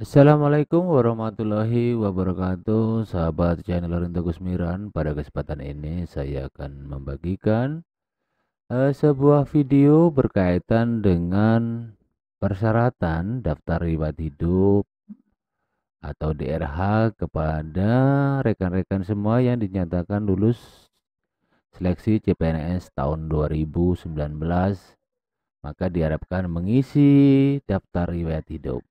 Assalamualaikum warahmatullahi wabarakatuh, sahabat channel Rinto Gusmiran. Pada kesempatan ini saya akan membagikan sebuah video berkaitan dengan persyaratan daftar riwayat hidup atau DRH kepada rekan-rekan semua yang dinyatakan lulus seleksi CPNS tahun 2019, maka diharapkan mengisi daftar riwayat hidup.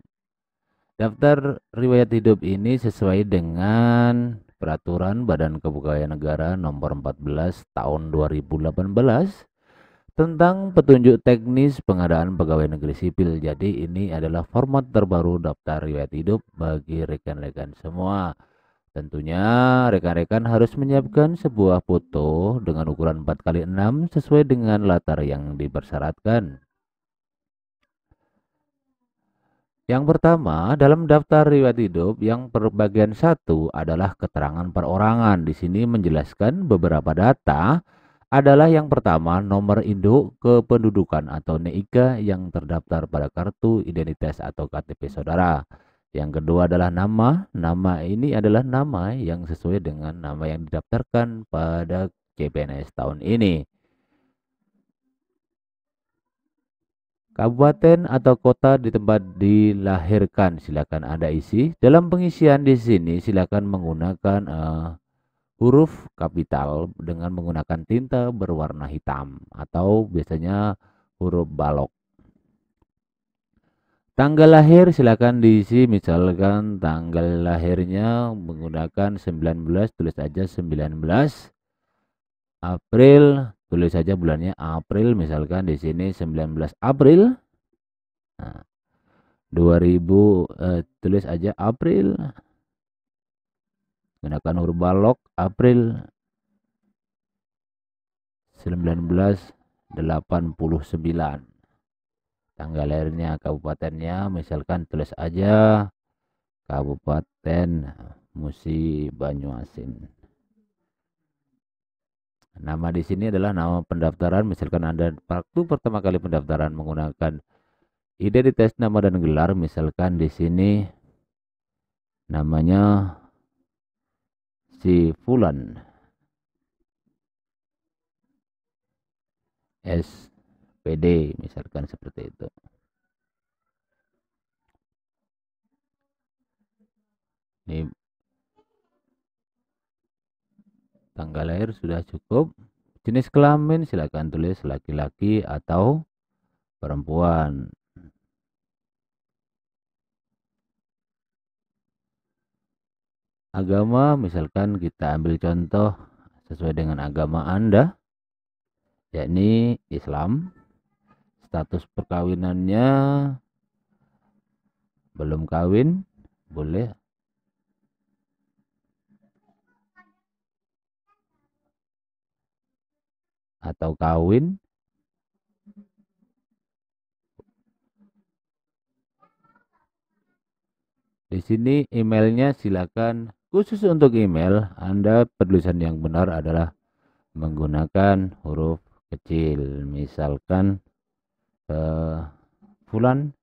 Daftar riwayat hidup ini sesuai dengan Peraturan Badan Kepegawaian Negara Nomor 14 Tahun 2018 tentang petunjuk teknis pengadaan pegawai negeri sipil. Jadi ini adalah format terbaru daftar riwayat hidup bagi rekan-rekan semua. Tentunya rekan-rekan harus menyiapkan sebuah foto dengan ukuran 4x6 sesuai dengan latar yang dipersyaratkan. Yang pertama, dalam daftar riwayat hidup yang bagian 1 adalah keterangan perorangan. Di sini menjelaskan beberapa data adalah yang pertama nomor induk kependudukan atau NIK yang terdaftar pada kartu identitas atau KTP saudara. Yang kedua adalah nama. Nama ini adalah nama yang sesuai dengan nama yang didaftarkan pada CPNS tahun ini. Kabupaten atau kota di tempat dilahirkan, silakan Anda isi. Dalam pengisian di sini silakan menggunakan huruf kapital dengan menggunakan tinta berwarna hitam atau biasanya huruf balok. Tanggal lahir silakan diisi, misalkan tanggal lahirnya menggunakan 19, tulis aja 19. April, tulis saja bulannya April, misalkan di sini 19 April. Nah, 2000 tulis aja April. Gunakan huruf balok April 1989. Tanggal lahirnya, kabupatennya misalkan tulis aja Kabupaten Musi Banyuasin. Nama di sini adalah nama pendaftaran, misalkan Anda waktu pertama kali pendaftaran menggunakan identitas nama dan gelar, misalkan di sini namanya si Fulan SPD, misalkan seperti itu. Ini tanggal lahir sudah cukup. Jenis kelamin silakan tulis laki-laki atau perempuan. Agama misalkan kita ambil contoh sesuai dengan agama Anda, yakni Islam. Status perkawinannya belum kawin, boleh. Atau kawin. Di sini emailnya silakan, khusus untuk email Anda penulisan yang benar adalah menggunakan huruf kecil, misalkan fulan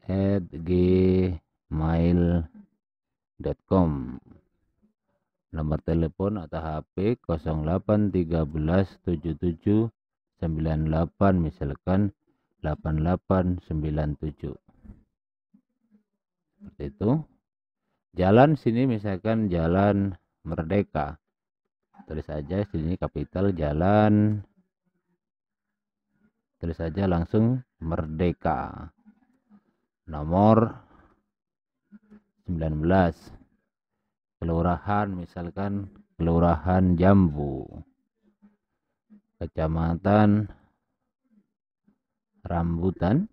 @gmail.com. Nomor telepon atau HP 08137798, misalkan 8897. Seperti itu. Jalan sini misalkan Jalan Merdeka. Tulis saja sini kapital Jalan. Tulis saja langsung Merdeka. Nomor 19. Kelurahan misalkan Kelurahan Jambu. Kecamatan Rambutan.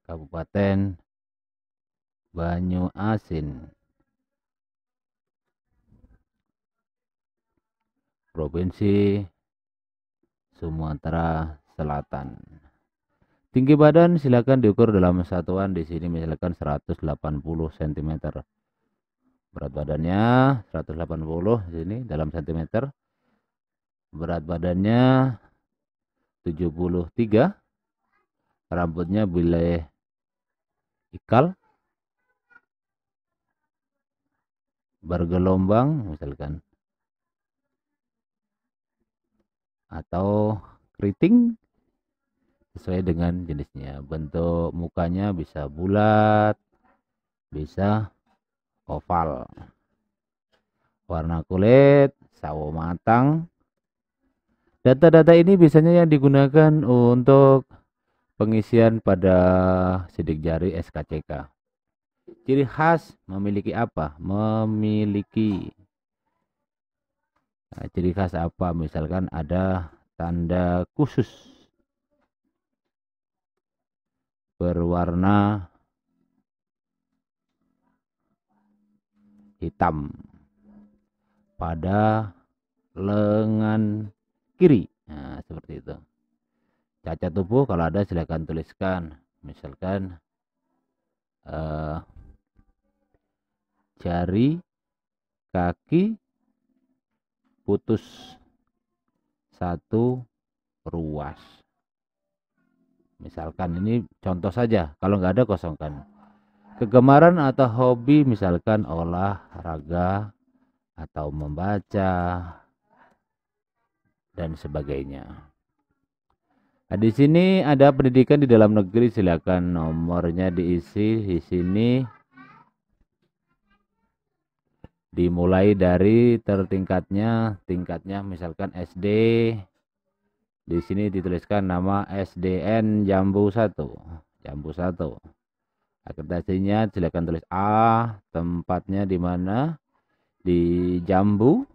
Kabupaten Banyuasin. Provinsi Sumatera Selatan. Tinggi badan silakan diukur dalam satuan di sini misalkan 180 cm. Berat badannya 180 sini dalam cm. Berat badannya 73. rambutnya boleh ikal, bergelombang misalkan, atau keriting sesuai dengan jenisnya. Bentuk mukanya bisa bulat, bisa oval. Warna kulit sawo matang. Data-data ini biasanya yang digunakan untuk pengisian pada sidik jari SKCK. Ciri khas memiliki apa? Ciri khas apa? Misalkan ada tanda khusus berwarna hitam pada lengan kiri. Nah, seperti itu. Cacat tubuh kalau ada silakan tuliskan. Misalkan jari kaki putus satu ruas. Misalkan ini contoh saja. Kalau nggak ada kosongkan. Kegemaran atau hobi misalkan olahraga atau membaca dan sebagainya. Nah, di sini ada pendidikan di dalam negeri, silakan nomornya diisi di sini. Dimulai dari tingkatnya misalkan SD. Di sini dituliskan nama SDN Jambu 1. Jambu 1. Akreditasinya silakan tulis A, tempatnya di mana? Di Jambu.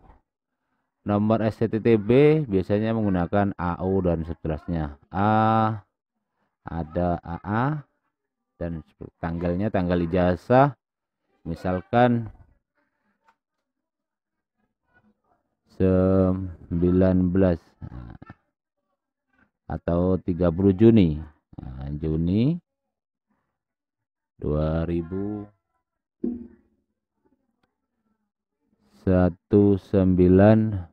Nomor STTB biasanya menggunakan AU dan seterusnya. A, ada AA, dan tanggalnya tanggal ijazah. Misalkan 19 atau 30 Juni. Nah, Juni 2019.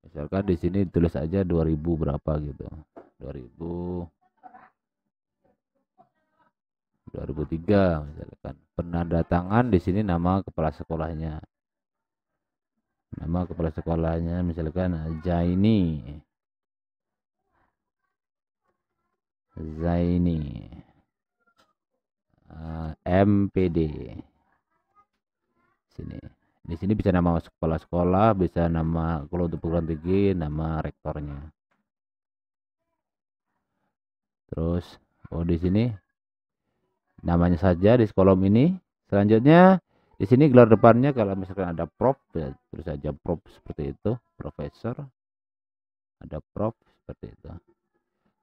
Misalkan di sini tulis aja 2000 berapa gitu. 2003 misalkan. Penandatangan di sini nama kepala sekolahnya. Nama kepala sekolahnya misalkan Zaini MPD. Di sini bisa nama kepala sekolah, bisa nama, kalau untuk perguruan tinggi nama rektornya. Terus di sini namanya saja di kolom ini. Selanjutnya di sini gelar depannya kalau misalkan ada prof, ya, terus saja prof seperti itu, profesor. Ada prof seperti itu.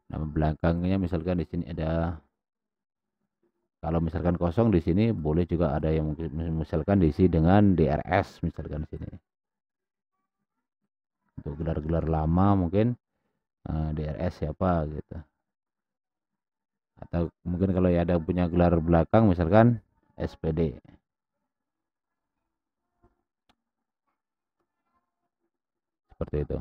Nama belakangnya misalkan di sini ada, kalau misalkan kosong di sini boleh juga ada yang misalkan diisi dengan DRS misalkan di sini. Untuk gelar-gelar lama mungkin DRS siapa gitu. Atau mungkin kalau ya ada punya gelar belakang misalkan SPD. Seperti itu.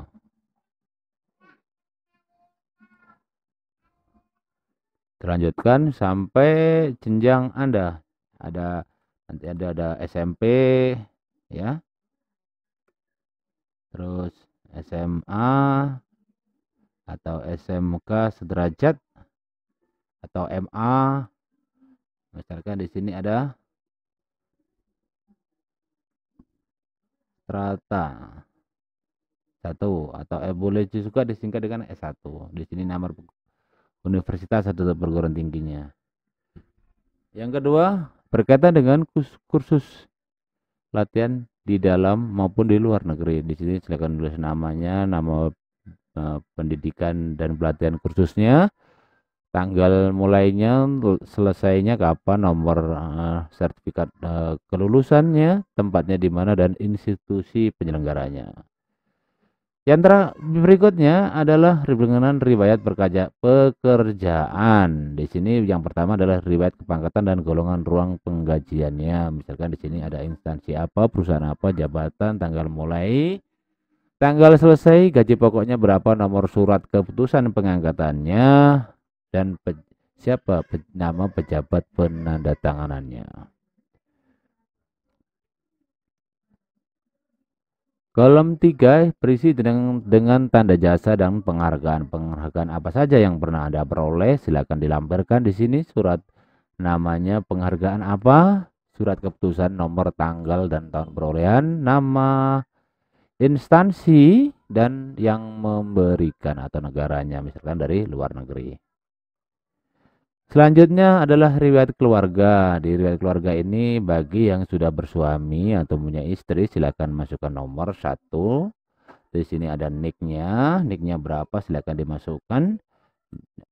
Terlanjutkan sampai jenjang Anda. Nanti ada SMP ya. Terus SMA atau SMK sederajat atau MA. Misalkan di sini ada strata 1 atau boleh juga disingkat dengan S1. Di sini nama universitas atau perguruan tingginya. Yang kedua, berkaitan dengan kursus latihan di dalam maupun di luar negeri. Di sini silakan tulis namanya, nama pendidikan dan pelatihan kursusnya, tanggal mulainya, selesainya kapan, nomor sertifikat kelulusannya, tempatnya di mana, dan institusi penyelenggaranya. Berikutnya adalah berkenaan riwayat pekerjaan. Di sini yang pertama adalah riwayat kepangkatan dan golongan ruang penggajiannya. Misalkan di sini ada instansi apa, perusahaan apa, jabatan, tanggal mulai, tanggal selesai, gaji pokoknya berapa, nomor surat keputusan pengangkatannya, dan nama pejabat penandatanganannya. Kolom 3 berisi dengan tanda jasa dan penghargaan. Penghargaan apa saja yang pernah Anda peroleh, silakan dilampirkan di sini. Surat namanya penghargaan apa, surat keputusan, nomor, tanggal, dan tahun perolehan, nama instansi, dan yang memberikan atau negaranya, misalkan dari luar negeri. Selanjutnya adalah riwayat keluarga. Di riwayat keluarga ini bagi yang sudah bersuami atau punya istri silakan masukkan nomor 1. Di sini ada nicknya berapa silakan dimasukkan.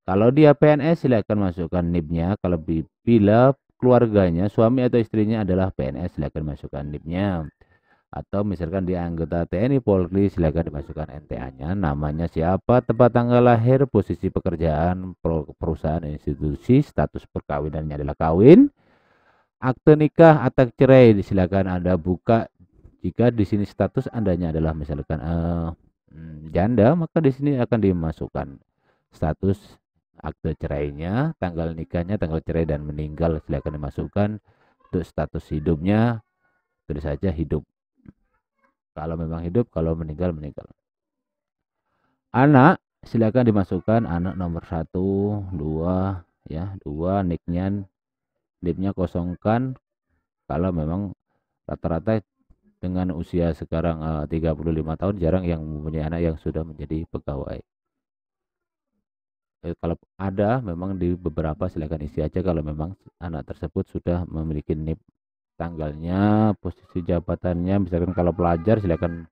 Kalau dia PNS silakan masukkan NIP-nya. Kalau bila keluarganya suami atau istrinya adalah PNS silakan masukkan NIP-nya. Atau misalkan dia anggota TNI Polri silakan dimasukkan NTA-nya, namanya siapa, tempat tanggal lahir, posisi pekerjaan, perusahaan, institusi, status perkawinannya adalah kawin, akte nikah, akte cerai silakan Anda buka. Jika di sini status Andanya adalah misalkan janda, maka di sini akan dimasukkan status akte cerainya, tanggal nikahnya, tanggal cerai dan meninggal silakan dimasukkan. Untuk status hidupnya tulis saja hidup. Kalau memang hidup, kalau meninggal, meninggal. Anak, silakan dimasukkan anak nomor 1, 2, ya, 2, nicknya kosongkan. Kalau memang rata-rata dengan usia sekarang 35 tahun, jarang yang mempunyai anak yang sudah menjadi pegawai. Kalau ada, memang di beberapa silakan isi aja kalau memang anak tersebut sudah memiliki NIP. Tanggalnya, posisi jabatannya, misalkan kalau pelajar silakan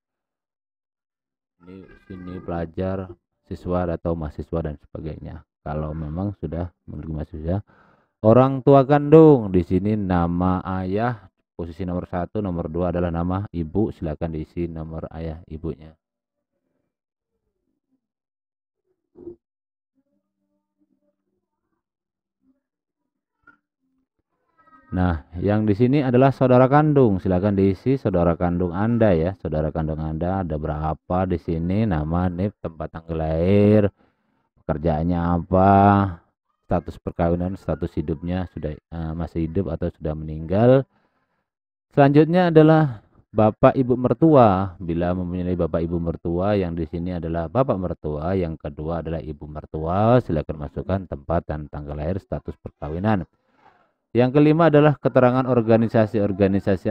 sini pelajar, siswa atau mahasiswa dan sebagainya. Kalau memang sudah memiliki mahasiswa, orang tua kandung di sini nama ayah posisi nomor 1, nomor 2 adalah nama ibu, silakan diisi nomor ayah ibunya. Nah, yang di sini adalah saudara kandung. Silakan diisi saudara kandung Anda ya. Saudara kandung Anda ada berapa di sini? Nama, NIP, tempat tanggal lahir, pekerjaannya apa, status perkawinan, status hidupnya sudah masih hidup atau sudah meninggal. Selanjutnya adalah bapak ibu mertua. Bila mempunyai bapak ibu mertua, yang di sini adalah bapak mertua, yang kedua adalah ibu mertua, silakan masukkan tempat dan tanggal lahir, status perkawinan. Yang kelima adalah keterangan organisasi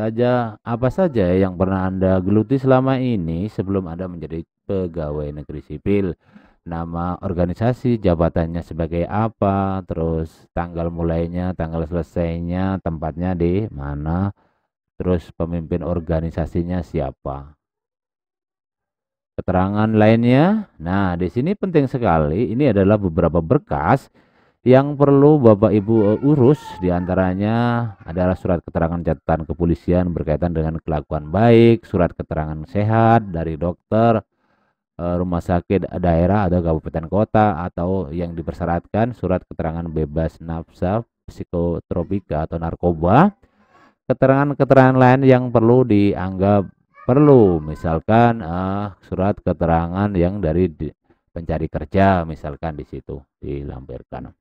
aja apa saja yang pernah Anda geluti selama ini sebelum Anda menjadi pegawai negeri sipil. Nama organisasi, jabatannya sebagai apa, terus tanggal mulainya, tanggal selesainya, tempatnya di mana, terus pemimpin organisasinya siapa. Keterangan lainnya. Nah, di sini penting sekali, ini adalah beberapa berkas yang perlu Bapak Ibu urus. Diantaranya adalah surat keterangan catatan kepolisian berkaitan dengan kelakuan baik, surat keterangan sehat dari dokter, rumah sakit daerah atau kabupaten kota, atau yang dipersyaratkan surat keterangan bebas nafsa, psikotropika atau narkoba. Keterangan-keterangan lain yang perlu dianggap perlu, misalkan surat keterangan yang dari pencari kerja, misalkan di situ dilampirkan.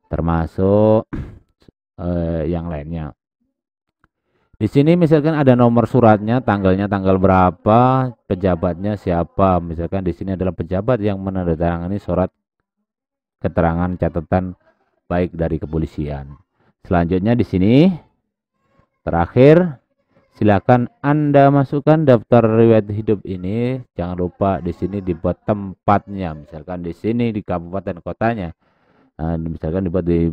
Termasuk yang lainnya. Di sini misalkan ada nomor suratnya, tanggalnya tanggal berapa, pejabatnya siapa. Misalkan di sini adalah pejabat yang menandatangani surat keterangan catatan baik dari kepolisian. Selanjutnya di sini terakhir silakan Anda masukkan daftar riwayat hidup ini. Jangan lupa di sini dibuat tempatnya. Misalkan di sini di kabupaten kotanya. Misalkan dibuat di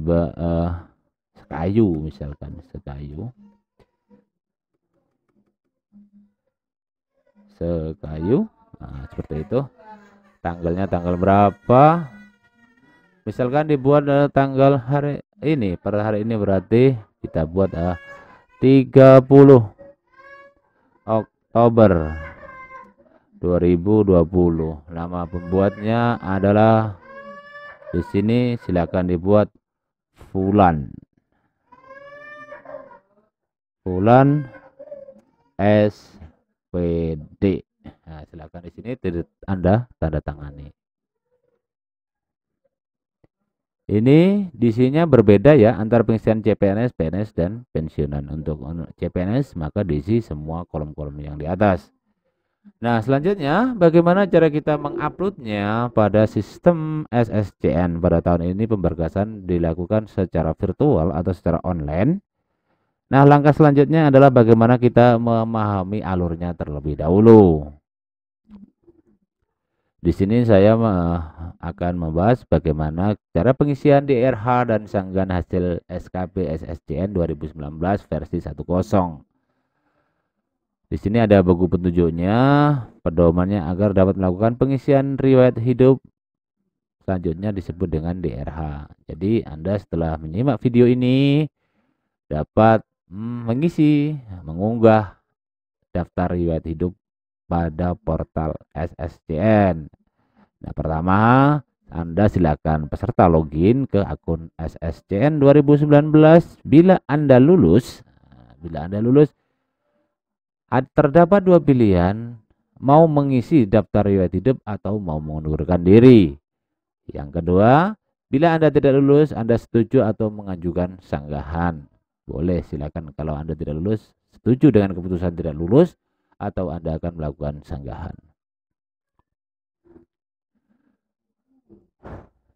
Sekayu, misalkan Sekayu, seperti itu. Tanggalnya tanggal berapa, misalkan dibuat tanggal hari ini, per hari ini berarti kita buat 30 Oktober 2020. Nama pembuatnya adalah di sini silakan dibuat Fulan SPD. Nah, silakan di sini Anda tanda tangani. Ini diisinya berbeda ya antara pengisian CPNS, PNS, dan pensiunan. Untuk CPNS maka diisi semua kolom-kolom yang di atas. Nah, selanjutnya bagaimana cara kita menguploadnya pada sistem SSCN. Pada tahun ini pemberkasan dilakukan secara virtual atau secara online. Nah, langkah selanjutnya adalah bagaimana kita memahami alurnya terlebih dahulu. Di sini saya akan membahas bagaimana cara pengisian DRH dan sanggahan hasil SKB SSCN 2019 versi 10. Di sini ada buku petunjuknya, pedomannya agar dapat melakukan pengisian riwayat hidup. Selanjutnya disebut dengan DRH. Jadi Anda setelah menyimak video ini dapat mengunggah daftar riwayat hidup pada portal SSCN. Nah, pertama Anda silakan peserta login ke akun SSCN 2019. Bila Anda lulus, terdapat dua pilihan, mau mengisi daftar riwayat hidup atau mau mengundurkan diri. Yang kedua, bila Anda tidak lulus, Anda setuju atau mengajukan sanggahan. Boleh, silakan. Kalau Anda tidak lulus, setuju dengan keputusan tidak lulus, atau Anda akan melakukan sanggahan.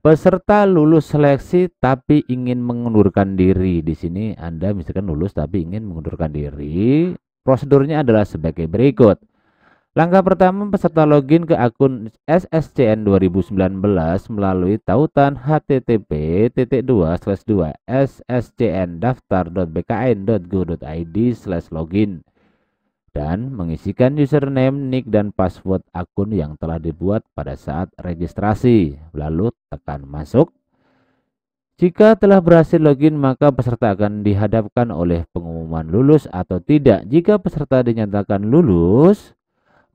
Peserta lulus seleksi tapi ingin mengundurkan diri. Di sini Anda misalkan lulus tapi ingin mengundurkan diri. Prosedurnya adalah sebagai berikut. Langkah pertama, peserta login ke akun SSCN 2019 melalui tautan http://sscndaftar.bkn.go.id/login dan mengisikan username, nick, dan password akun yang telah dibuat pada saat registrasi. Lalu tekan masuk. Jika telah berhasil login, maka peserta akan dihadapkan oleh pengumuman lulus atau tidak. Jika peserta dinyatakan lulus,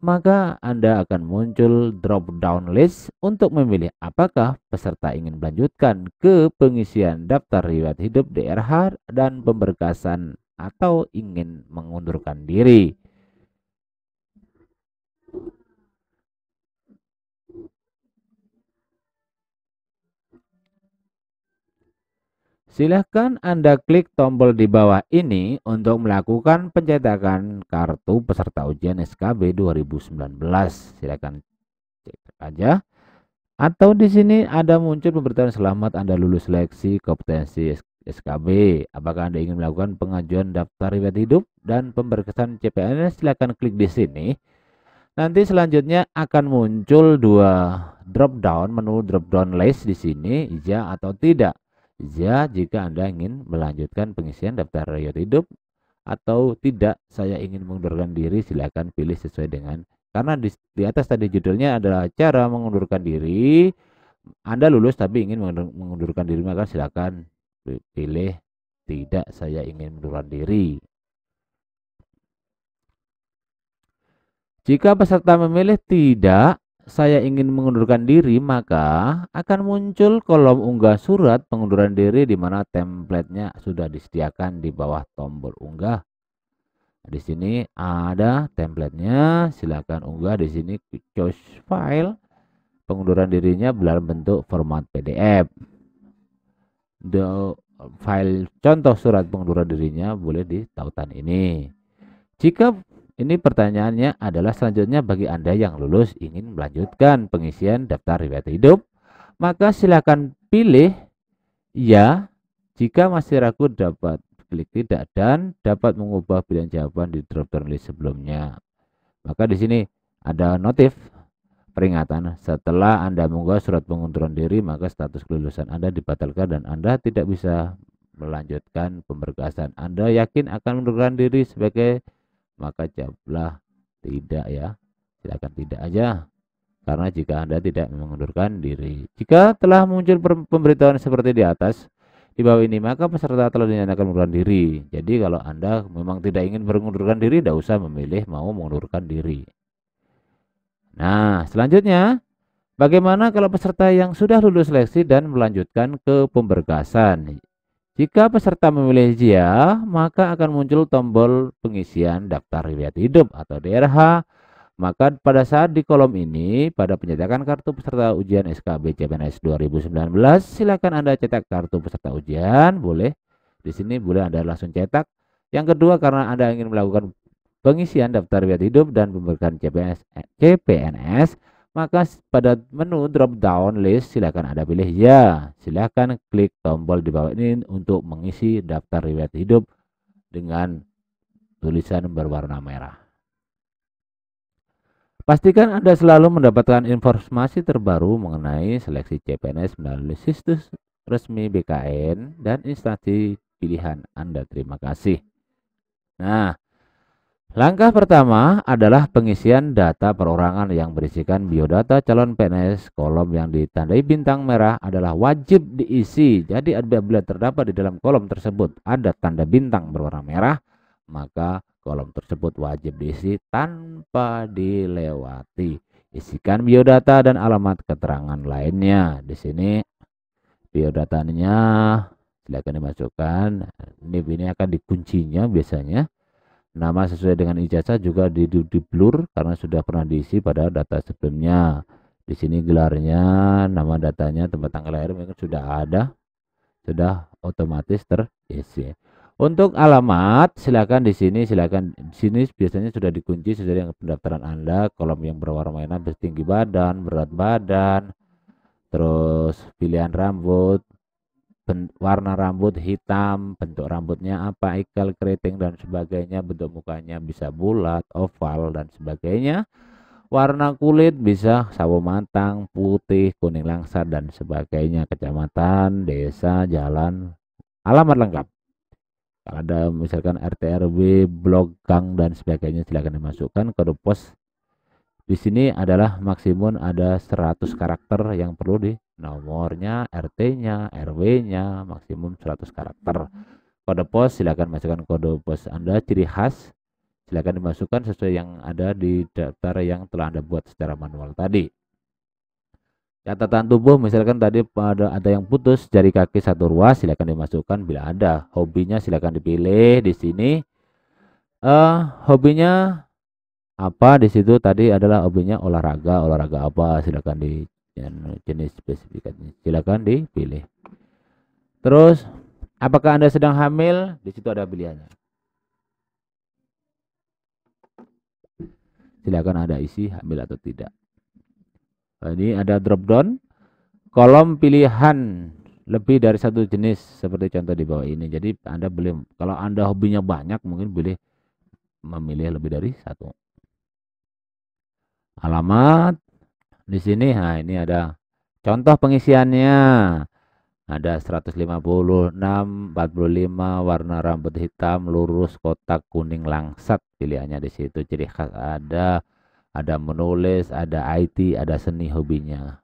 maka Anda akan muncul drop down list untuk memilih apakah peserta ingin melanjutkan ke pengisian daftar riwayat hidup DRH dan pemberkasan atau ingin mengundurkan diri. Silahkan Anda klik tombol di bawah ini untuk melakukan pencetakan kartu peserta ujian SKB 2019. Silahkan cek aja. Atau di sini ada muncul pemberitahuan selamat Anda lulus seleksi kompetensi SKB. Apakah Anda ingin melakukan pengajuan daftar riwayat hidup dan pemberkasan CPNS? Silahkan klik di sini. Nanti selanjutnya akan muncul menu drop down list di sini, iya atau tidak. Ya, jika Anda ingin melanjutkan pengisian daftar riwayat hidup, atau tidak, saya ingin mengundurkan diri, silakan pilih sesuai dengan, karena di atas tadi judulnya adalah cara mengundurkan diri. Anda lulus tapi ingin mengundurkan diri, maka silakan pilih tidak, saya ingin mengundurkan diri. Jika peserta memilih tidak, saya ingin mengundurkan diri, maka akan muncul kolom unggah surat pengunduran diri di mana template-nya sudah disediakan di bawah tombol unggah. Di sini ada template-nya, silakan unggah di sini, choose file. Pengunduran dirinya dalam bentuk format PDF. File contoh surat pengunduran dirinya boleh di tautan ini. Jika ini pertanyaannya adalah selanjutnya bagi Anda yang lulus ingin melanjutkan pengisian daftar riwayat hidup, maka silakan pilih ya. Jika masih ragu dapat klik tidak dan dapat mengubah pilihan jawaban di drop down list sebelumnya. Maka di sini ada notif peringatan setelah Anda mengunggah surat pengunduran diri, maka status kelulusan Anda dibatalkan dan Anda tidak bisa melanjutkan pemberkasan. Anda yakin akan mengundurkan diri sebagai, maka jawablah tidak ya. Silakan tidak aja. Karena jika Anda tidak mengundurkan diri. Jika telah muncul pemberitahuan seperti di atas, di bawah ini, maka peserta telah dinyatakan mengundurkan diri. Jadi kalau Anda memang tidak ingin mengundurkan diri, tidak usah memilih mau mengundurkan diri. Nah, selanjutnya, bagaimana kalau peserta yang sudah lulus seleksi dan melanjutkan ke pemberkasan? Jika peserta memilih ya, maka akan muncul tombol pengisian daftar riwayat hidup atau DRH. Maka pada saat di kolom ini, pada pencetakan kartu peserta ujian SKB CPNS 2019, silakan Anda cetak kartu peserta ujian, boleh. Di sini boleh Anda langsung cetak. Yang kedua, karena Anda ingin melakukan pengisian daftar riwayat hidup dan pemberkasan CPNS, maka pada menu drop down list silakan Anda pilih ya. Silakan klik tombol di bawah ini untuk mengisi daftar riwayat hidup dengan tulisan berwarna merah. Pastikan Anda selalu mendapatkan informasi terbaru mengenai seleksi CPNS melalui situs resmi BKN dan instansi pilihan Anda. Terima kasih. Nah, langkah pertama adalah pengisian data perorangan yang berisikan biodata calon PNS. Kolom yang ditandai bintang merah adalah wajib diisi. Jadi apabila terdapat di dalam kolom tersebut ada tanda bintang berwarna merah, maka kolom tersebut wajib diisi tanpa dilewati. Isikan biodata dan alamat keterangan lainnya. Di sini biodatanya silakan dimasukkan. Ini akan dikuncinya biasanya. Nama sesuai dengan ijazah juga di blur karena sudah pernah diisi pada data sebelumnya. Di sini gelarnya, nama datanya, tempat tanggal lahir mungkin sudah ada, sudah otomatis terisi. Untuk alamat, silakan di sini biasanya sudah dikunci sesuai dengan pendaftaran Anda. Kolom yang berwarna merah tinggi badan, berat badan, terus pilihan rambut, warna rambut hitam, bentuk rambutnya apa, ikal, keriting dan sebagainya, bentuk mukanya bisa bulat, oval dan sebagainya. Warna kulit bisa sawo matang, putih, kuning langsat dan sebagainya. Kecamatan, desa, jalan, alamat lengkap. Kalau ada misalkan RT RW, blok, gang dan sebagainya silakan dimasukkan. Kode pos di sini adalah maksimum ada 100 karakter yang perlu di nomornya, RT-nya, RW-nya maksimum 100 karakter. Kode pos silakan masukkan kode pos Anda, ciri khas silakan dimasukkan sesuai yang ada di daftar yang telah Anda buat secara manual tadi. Catatan tubuh misalkan tadi ada yang putus jari kaki satu ruas silakan dimasukkan bila ada. Hobinya silakan dipilih di sini. Hobinya apa di situ tadi adalah hobinya olahraga apa silakan di jenis spesifikasinya silakan dipilih. Terus apakah Anda sedang hamil? Di situ ada pilihannya. Silakan Anda isi hamil atau tidak. Nah, ini ada drop down kolom pilihan lebih dari satu jenis seperti contoh di bawah ini. Jadi Anda boleh kalau Anda hobinya banyak mungkin boleh memilih lebih dari satu. Alamat di sini, nah ini ada contoh pengisiannya. Ada 156, 45, warna rambut hitam, lurus, kotak, kuning, langsat. Pilihannya di situ. Ciri khas ada menulis, ada IT, ada seni hobinya.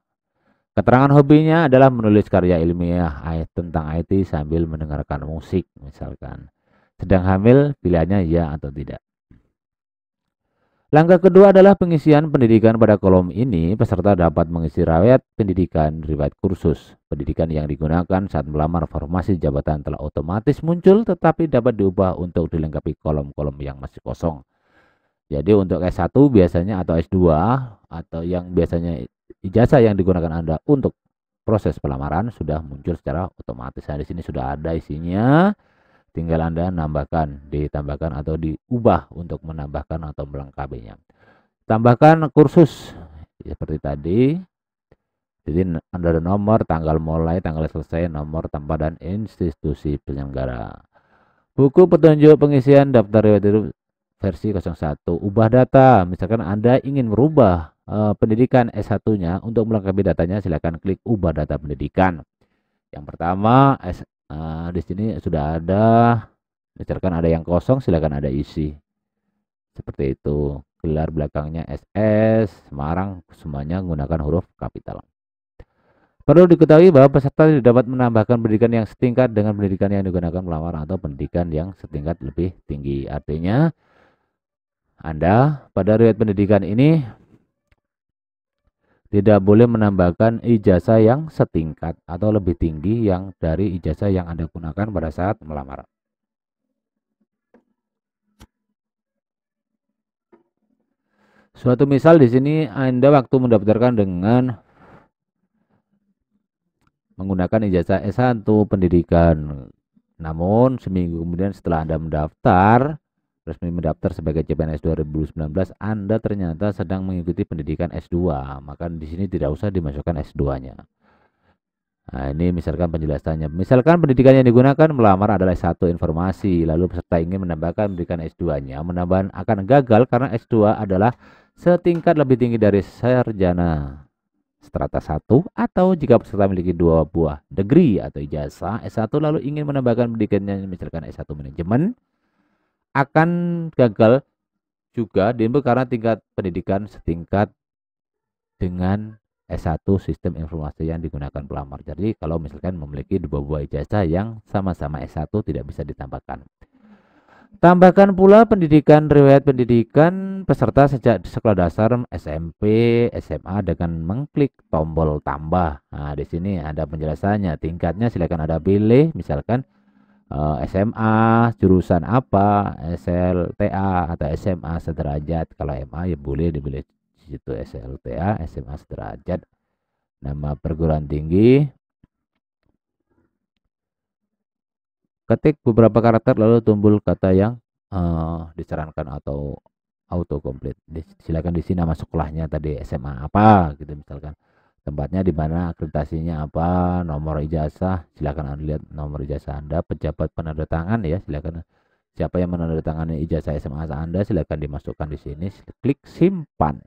Keterangan hobinya adalah menulis karya ilmiah tentang IT sambil mendengarkan musik misalkan. Sedang hamil, pilihannya ya atau tidak. Langkah kedua adalah pengisian pendidikan. Pada kolom ini, peserta dapat mengisi riwayat pendidikan, riwayat kursus. Pendidikan yang digunakan saat melamar formasi jabatan telah otomatis muncul tetapi dapat diubah untuk dilengkapi kolom-kolom yang masih kosong. Jadi untuk S1 biasanya atau S2 atau yang biasanya ijazah yang digunakan Anda untuk proses pelamaran sudah muncul secara otomatis. Nah, di sini sudah ada isinya. Tinggal Anda ditambahkan atau diubah untuk menambahkan atau melengkapinya. Tambahkan kursus seperti tadi. Jadi Anda ada nomor, tanggal mulai, tanggal selesai, nomor tempat dan institusi penyelenggara. Buku petunjuk pengisian daftar riwayat hidup versi 01. Ubah data. Misalkan Anda ingin merubah pendidikan S1-nya untuk melengkapi datanya, silakan klik ubah data pendidikan. Yang pertama di sini sudah ada, misalkan ada yang kosong silakan ada isi. Seperti itu. Gelar belakangnya SS, Semarang, semuanya menggunakan huruf kapital. Perlu diketahui bahwa peserta dapat menambahkan pendidikan yang setingkat dengan pendidikan yang digunakan pelamar atau pendidikan yang setingkat lebih tinggi. Artinya Anda pada riwayat pendidikan ini Tidak boleh menambahkan ijazah yang setingkat atau lebih tinggi yang dari ijazah yang Anda gunakan pada saat melamar. Suatu misal di sini Anda waktu mendaftarkan dengan menggunakan ijazah S1 pendidikan. Namun seminggu kemudian setelah Anda resmi mendaftar sebagai CPNS 2019, Anda ternyata sedang mengikuti pendidikan S2, maka di sini tidak usah dimasukkan S2-nya. Nah, ini misalkan penjelasannya. Misalkan pendidikan yang digunakan melamar adalah S1 informasi, lalu peserta ingin menambahkan pendidikan S2-nya, menambah akan gagal karena S2 adalah setingkat lebih tinggi dari sarjana strata 1, atau jika peserta memiliki 2 buah degree atau ijazah S1 lalu ingin menambahkan pendidikannya misalkan S1 manajemen, akan gagal juga karena tingkat pendidikan setingkat dengan S1 sistem informasi yang digunakan pelamar. Jadi kalau misalkan memiliki 2 buah ijazah yang sama-sama S1 tidak bisa ditambahkan. Tambahkan pula riwayat pendidikan peserta sejak sekolah dasar, SMP, SMA dengan mengklik tombol tambah. Nah, di sini ada penjelasannya. Tingkatnya silakan Anda pilih, misalkan SMA jurusan apa, SLTA atau SMA sederajat. Kalau MA ya boleh dipilih di situ SLTA, SMA sederajat. Nama perguruan tinggi. Ketik beberapa karakter lalu tombol kata yang disarankan atau auto complete. Silakan di sini nama sekolahnya tadi SMA apa gitu misalkan. Tempatnya di mana, akreditasinya apa, nomor ijazah, silakan Anda lihat nomor ijazah Anda, pejabat penandatangan ya, silakan siapa yang menandatangani ijazah SMA Anda silakan dimasukkan di sini, klik simpan.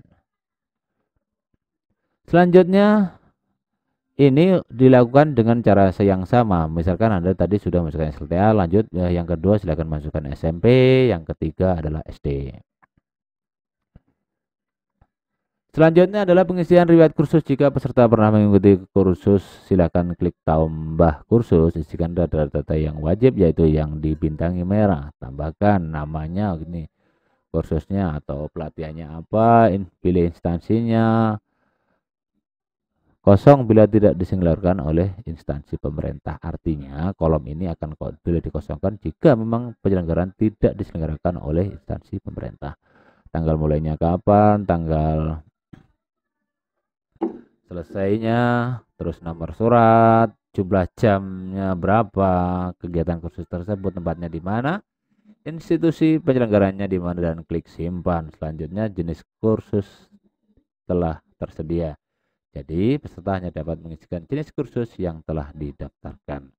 Selanjutnya ini dilakukan dengan cara yang sama. Misalkan Anda tadi sudah masukkan SLTA, lanjut yang kedua silakan masukkan SMP, yang ketiga adalah SD. Selanjutnya adalah pengisian riwayat kursus. Jika peserta pernah mengikuti kursus, silakan klik tambah kursus. Isikan data-data yang wajib yaitu yang dibintangi merah. Tambahkan namanya ini kursusnya atau pelatihannya apa, pilih instansinya. Kosong bila tidak diselenggarakan oleh instansi pemerintah. Artinya kolom ini akan bila dikosongkan jika memang penyelenggaraan tidak diselenggarakan oleh instansi pemerintah. Tanggal mulainya kapan, tanggal selesainya, terus nomor surat, jumlah jamnya berapa, kegiatan kursus tersebut tempatnya di mana, institusi penyelenggaranya di mana, dan klik simpan. Selanjutnya jenis kursus telah tersedia. Jadi peserta hanya dapat mengisikan jenis kursus yang telah didaftarkan.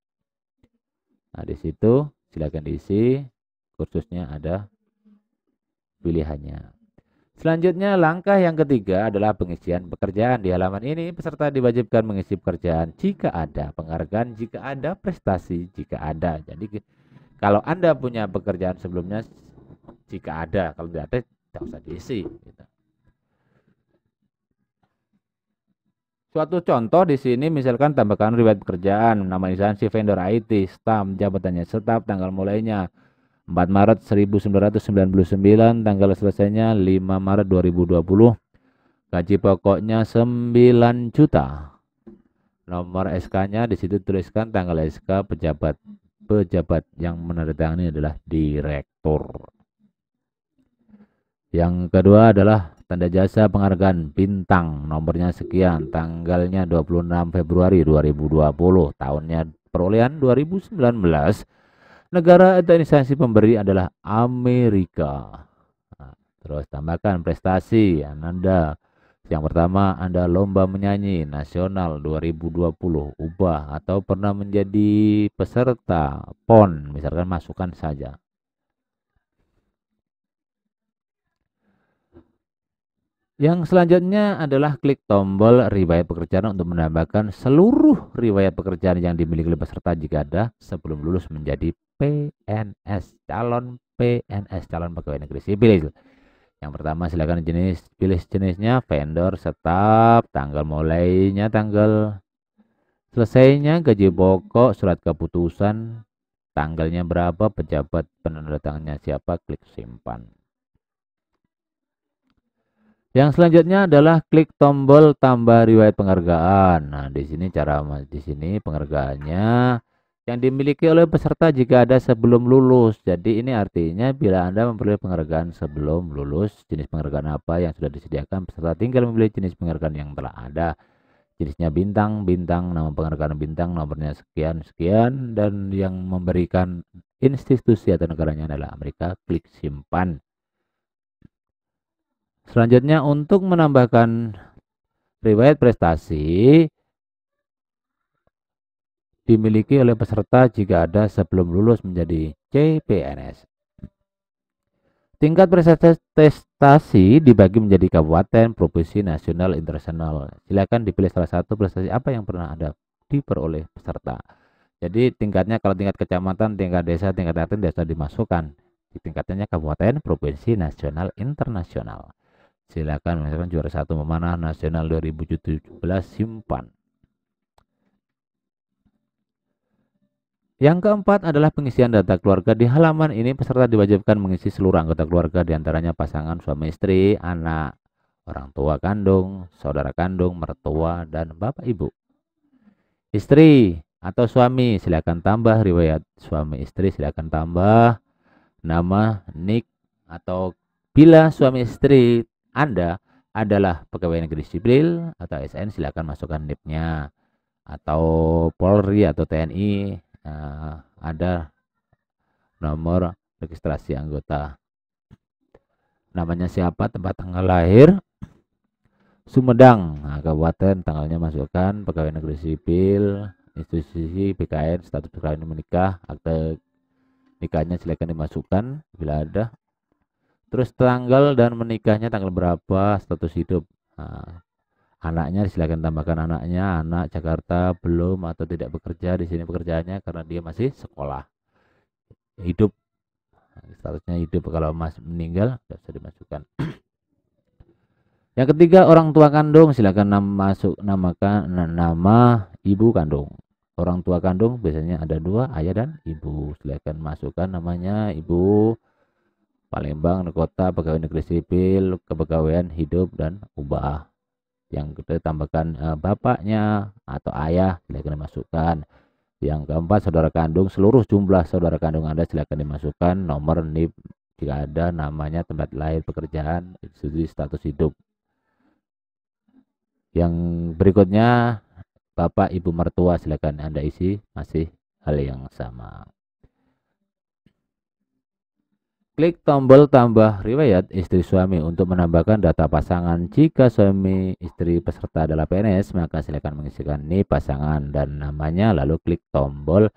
Nah, di situ silakan diisi kursusnya, ada pilihannya. Selanjutnya langkah yang ketiga adalah pengisian pekerjaan. Di halaman ini peserta diwajibkan mengisi pekerjaan jika ada, penghargaan jika ada, prestasi jika ada. Jadi kalau Anda punya pekerjaan sebelumnya jika ada, kalau tidak ada tidak usah diisi gitu. Suatu contoh di sini misalkan tambahkan riwayat pekerjaan, nama instansi, vendor IT, stam, jabatannya staf, tanggal mulainya 4 Maret 1999, tanggal selesainya 5 Maret 2020, gaji pokoknya 9 juta. Nomor SK-nya di situ tuliskan tanggal SK, pejabat yang menandatangani adalah direktur. Yang kedua adalah tanda jasa penghargaan bintang, nomornya sekian, tanggalnya 26 Februari 2020, tahunnya perolehan 2019, negara atau instansi pemberi adalah Amerika. Nah, terus tambahkan prestasi Anda. Yang pertama, Anda lomba menyanyi nasional 2020, ubah atau pernah menjadi peserta PON, misalkan masukkan saja. Yang selanjutnya adalah klik tombol riwayat pekerjaan untuk menambahkan seluruh riwayat pekerjaan yang dimiliki oleh peserta jika ada sebelum lulus menjadi PNS, calon PNS, calon pegawai negeri sipil. Yang pertama silakan pilih jenisnya, vendor, staf, tanggal mulainya, tanggal selesainya, gaji pokok, surat keputusan, tanggalnya berapa, pejabat penandatangannya siapa, klik simpan. Yang selanjutnya adalah klik tombol tambah riwayat penghargaan. Nah, di sini di sini penghargaannya yang dimiliki oleh peserta jika ada sebelum lulus. Jadi ini artinya bila Anda memperoleh penghargaan sebelum lulus, jenis penghargaan apa yang sudah disediakan, peserta tinggal memilih jenis penghargaan yang telah ada. Jenisnya bintang, bintang, nama penghargaan bintang, nomornya sekian, sekian, dan yang memberikan institusi atau negaranya adalah Amerika. Klik simpan. Selanjutnya untuk menambahkan riwayat prestasi dimiliki oleh peserta jika ada sebelum lulus menjadi CPNS. Tingkat prestasi dibagi menjadi kabupaten, provinsi, nasional, internasional. Silakan dipilih salah satu prestasi apa yang pernah Anda diperoleh peserta. Jadi tingkatnya kalau tingkat kecamatan, tingkat desa, tingkat RT sudah dimasukkan. Di tingkatnya kabupaten, provinsi, nasional, internasional. Silakan misalkan juara satu memanah nasional 2017 simpan. Yang keempat adalah pengisian data keluarga. Di halaman ini peserta diwajibkan mengisi seluruh anggota keluarga, diantaranya pasangan, suami istri, anak, orang tua kandung, saudara kandung, mertua, dan bapak ibu. Istri atau suami silakan tambah riwayat suami istri, silakan tambah nama, nik, atau bila suami istri Anda adalah pegawai negeri sipil atau ASN, silakan masukkan NIP-nya. Atau Polri atau TNI, ada nomor registrasi anggota. Namanya siapa, tempat tanggal lahir, Sumedang, kabupaten, tanggalnya masukkan, pegawai negeri sipil, institusi, BKN, status perkawinan menikah, akte nikahnya silakan dimasukkan bila ada. Terus tanggal dan menikahnya tanggal berapa, status hidup. Anaknya silakan tambahkan anaknya, anak Jakarta belum atau tidak bekerja, di sini pekerjaannya karena dia masih sekolah. Hidup, statusnya hidup, kalau masih meninggal bisa dimasukkan. Yang ketiga, orang tua kandung, silakan namakan nama ibu kandung. Orang tua kandung biasanya ada dua, ayah dan ibu. Silakan masukkan namanya ibu, Palembang, kota, pegawai negeri sipil, kepegawaian hidup dan ubah. Yang kita tambahkan bapaknya atau ayah, silakan dimasukkan. Yang keempat, saudara kandung, seluruh jumlah saudara kandung Anda silakan dimasukkan, nomor NIP jika ada, namanya, tempat lahir, pekerjaan, institusi, status hidup. Yang berikutnya, bapak ibu mertua, silakan Anda isi, masih hal yang sama. Klik tombol tambah riwayat istri suami untuk menambahkan data pasangan. Jika suami istri peserta adalah PNS, maka silakan mengisikan NIP pasangan dan namanya, lalu klik tombol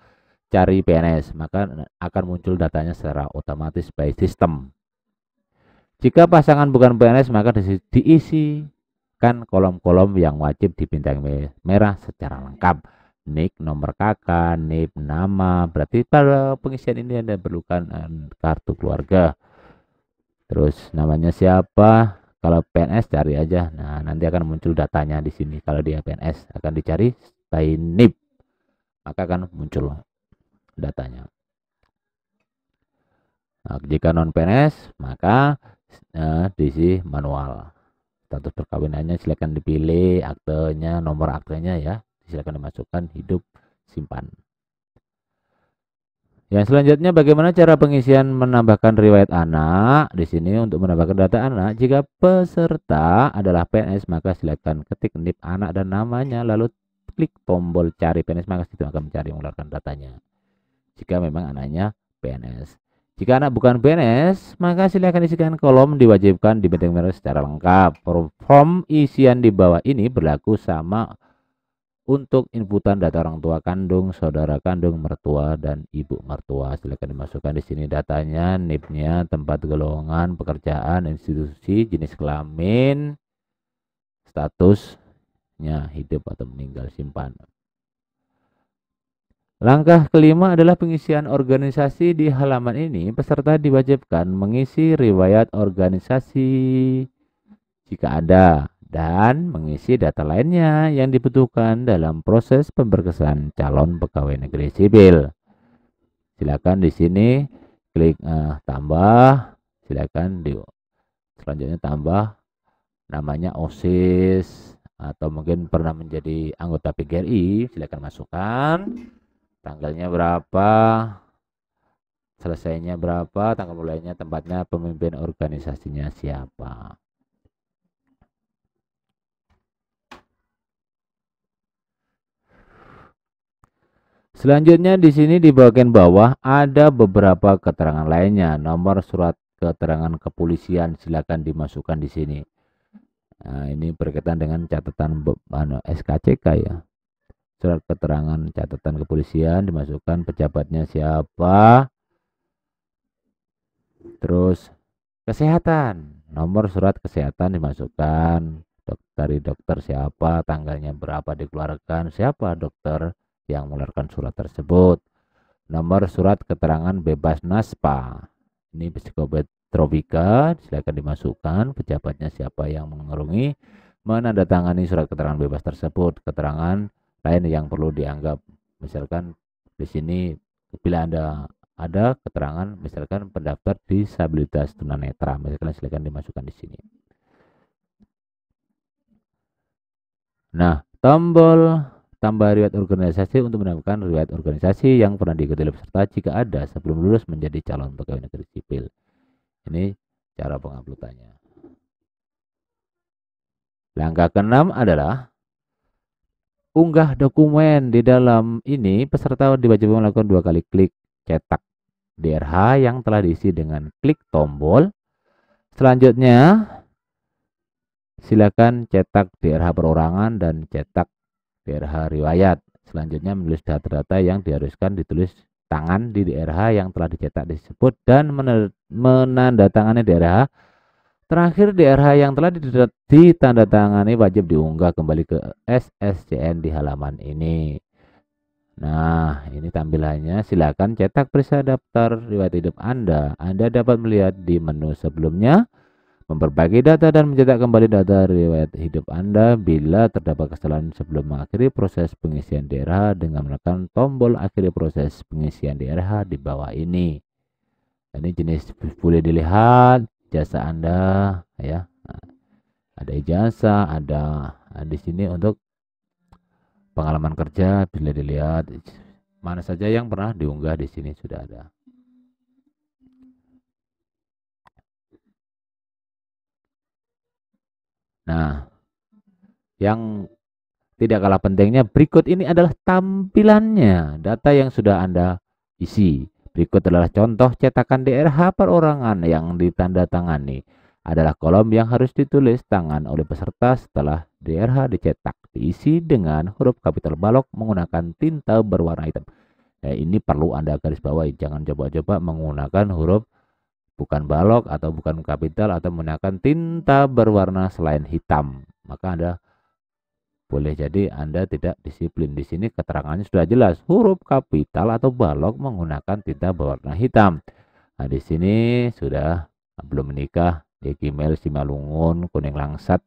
cari PNS, maka akan muncul datanya secara otomatis by system. Jika pasangan bukan PNS, maka diisikan kolom-kolom yang wajib dibintang merah secara lengkap. NIK, nomor kakak, NIP, nama. Berarti pada pengisian ini Anda perlukan kartu keluarga. Terus namanya siapa? Kalau PNS cari aja. Nah, nanti akan muncul datanya di sini. Kalau dia PNS akan dicari by NIP. Maka akan muncul datanya. Nah, jika non PNS, maka diisi manual. Status perkawinannya silakan dipilih, aktenya, nomor aktenya ya. Silakan dimasukkan, hidup, simpan. Yang selanjutnya, bagaimana cara pengisian menambahkan riwayat anak? Di sini untuk menambahkan data anak, jika peserta adalah PNS, maka silakan ketik NIP anak dan namanya, lalu klik tombol cari PNS, maka sistem akan mencari mengeluarkan datanya. Jika memang anaknya PNS. Jika anak bukan PNS, maka silakan isikan kolom diwajibkan di benteng merah secara lengkap. Form isian di bawah ini berlaku sama untuk inputan data orang tua kandung, saudara kandung, mertua, dan ibu mertua. Silakan dimasukkan di sini datanya, NIP-nya, tempat golongan, pekerjaan, institusi, jenis kelamin, statusnya hidup atau meninggal, simpan. Langkah kelima adalah pengisian organisasi. Di halaman ini, peserta diwajibkan mengisi riwayat organisasi jika ada, dan mengisi data lainnya yang dibutuhkan dalam proses pemberkasan calon pegawai negeri sipil. Silakan di sini klik tambah, silakan selanjutnya tambah namanya OSIS atau mungkin pernah menjadi anggota PGRI, silakan masukkan tanggalnya berapa, selesainya berapa, tanggal mulainya, tempatnya, pemimpin organisasinya siapa. Selanjutnya di sini di bagian bawah ada beberapa keterangan lainnya. Nomor surat keterangan kepolisian silakan dimasukkan di sini. Nah, ini berkaitan dengan catatan SKCK ya. Surat keterangan catatan kepolisian dimasukkan, pejabatnya siapa. Terus kesehatan, nomor surat kesehatan dimasukkan. Dari dokter siapa, tanggalnya berapa dikeluarkan, siapa dokter yang mengeluarkan surat tersebut. Nomor surat keterangan bebas NASPA. Ini psikotropika, silakan dimasukkan. Pejabatnya siapa yang mengarungi, menandatangani surat keterangan bebas tersebut. Keterangan lain yang perlu dianggap, misalkan di sini bila ada keterangan misalkan pendaftar disabilitas tunanetra, misalkan silakan dimasukkan di sini. Nah, tombol tambah riwayat organisasi untuk menambahkan riwayat organisasi yang pernah diikuti oleh peserta jika ada sebelum lulus menjadi calon pegawai negeri sipil. Ini cara penguploadannya. Langkah keenam adalah unggah dokumen. Di dalam ini peserta diwajibkan melakukan 2 kali klik cetak DRH yang telah diisi dengan klik tombol. Selanjutnya silakan cetak DRH perorangan dan cetak DRH riwayat. Selanjutnya menulis data-data yang diharuskan ditulis tangan di DRH yang telah dicetak disebut dan menandatangani DRH. Terakhir DRH yang telah ditandatangani wajib diunggah kembali ke SSCN di halaman ini. Nah, ini tampilannya. Silakan cetak periksa daftar riwayat hidup Anda. Anda dapat melihat di menu sebelumnya, memperbaiki data dan mencetak kembali data riwayat hidup Anda bila terdapat kesalahan sebelum mengakhiri proses pengisian DRH dengan menekan tombol akhiri proses pengisian DRH di bawah ini. Ini jenis boleh dilihat jasa Anda ya. Nah, ada ijazah, ada di sini untuk pengalaman kerja bila dilihat mana saja yang pernah diunggah di sini sudah ada. Nah, yang tidak kalah pentingnya berikut ini adalah tampilannya, data yang sudah Anda isi. Berikut adalah contoh cetakan DRH perorangan yang ditandatangani. Adalah kolom yang harus ditulis tangan oleh peserta setelah DRH dicetak. Diisi dengan huruf kapital balok menggunakan tinta berwarna hitam. Nah, ini perlu Anda garis bawahi. Jangan coba-coba menggunakan huruf bukan balok atau bukan kapital atau menggunakan tinta berwarna selain hitam. Maka Anda boleh jadi Anda tidak disiplin. Di sini keterangannya sudah jelas, huruf kapital atau balok menggunakan tinta berwarna hitam. Nah, di sini sudah belum menikah, di Gmail Simalungun, kuning langsat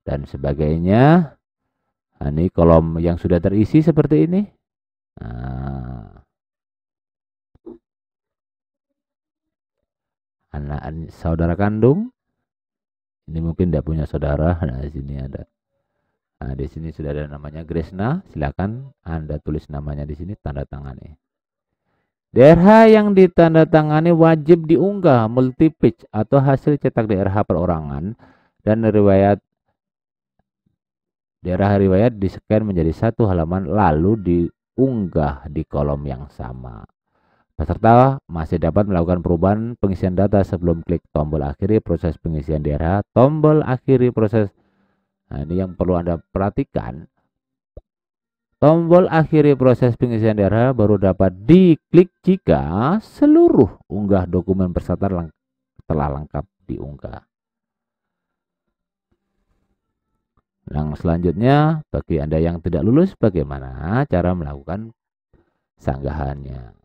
dan sebagainya. Nah, ini kolom yang sudah terisi seperti ini. Nah, anak saudara kandung. Ini mungkin tidak punya saudara. Nah, di sini ada. Nah, di sini sudah ada namanya Gresna. Silakan Anda tulis namanya di sini, tanda tangani. DRH yang ditandatangani wajib diunggah multi-page atau hasil cetak DRH perorangan dan riwayat DRH riwayat di-scan menjadi satu halaman lalu diunggah di kolom yang sama. Peserta masih dapat melakukan perubahan pengisian data sebelum klik tombol akhiri proses pengisian DRH, tombol akhiri proses. Nah, ini yang perlu Anda perhatikan. Tombol akhiri proses pengisian DRH baru dapat diklik jika seluruh unggah dokumen peserta telah lengkap diunggah. Yang selanjutnya, bagi Anda yang tidak lulus, bagaimana cara melakukan sanggahannya?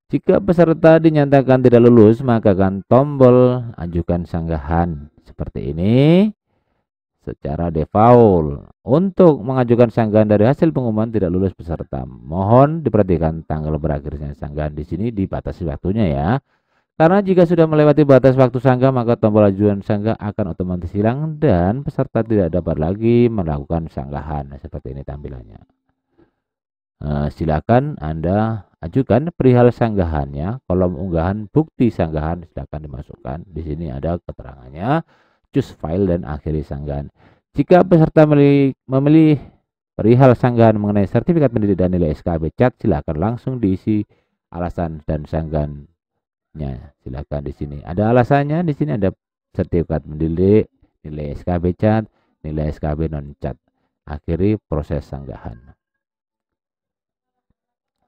Jika peserta dinyatakan tidak lulus, maka akan tombol ajukan sanggahan seperti ini. Secara default, untuk mengajukan sanggahan dari hasil pengumuman tidak lulus peserta, mohon diperhatikan tanggal berakhirnya sanggahan di sini dibatasi waktunya ya. Karena jika sudah melewati batas waktu sanggah, maka tombol ajuan sanggah akan otomatis hilang dan peserta tidak dapat lagi melakukan sanggahan. Nah, seperti ini tampilannya. Silakan Anda ajukan perihal sanggahannya. Kolom unggahan bukti sanggahan silakan dimasukkan. Di sini ada keterangannya, choose file dan akhiri sanggahan. Jika peserta memilih perihal sanggahan mengenai sertifikat pendidik dan nilai SKB Cat, silakan langsung diisi alasan dan sanggahannya. Silakan di sini ada alasannya, di sini ada sertifikat pendidik, nilai SKB Cat, nilai SKB non Cat. Akhiri proses sanggahan.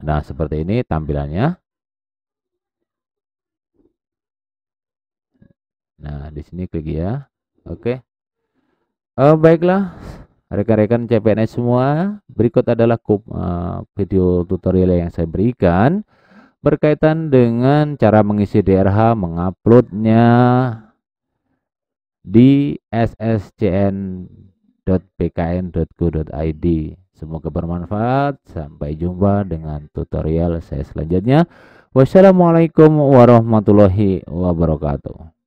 Nah, seperti ini tampilannya. Nah, di sini klik ya. Oke. Baiklah, rekan-rekan CPNS semua, berikut adalah video tutorial yang saya berikan berkaitan dengan cara mengisi DRH, menguploadnya di sscn.bkn.go.id. Semoga bermanfaat. Sampai jumpa dengan tutorial saya selanjutnya. Wassalamualaikum warahmatullahi wabarakatuh.